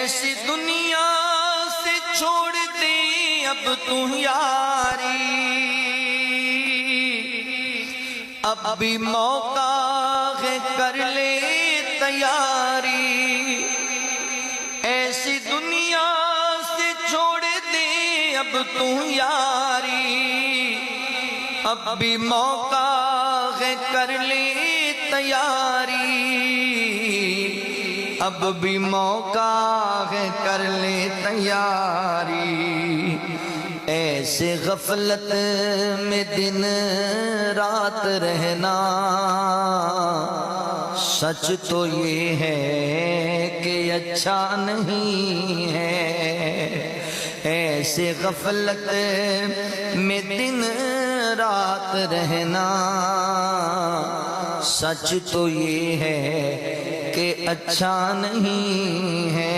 ایسی دنیا سے چھوڑ دے اب تو یاری، اب بھی موقع ہے کر لے تیاری، ایسی دنیا سے چھوڑ دے اب تو یاری، اب بھی موقع ہے کر لے تیاری، اب بھی موقع ہے کر لے تیاری، ایسے غفلت میں دن رات رہنا سچ تو یہ ہے کہ اچھا نہیں ہے، ایسے غفلت میں دن رات رہنا سچ تو یہ ہے کہ اچھا نہیں ہے،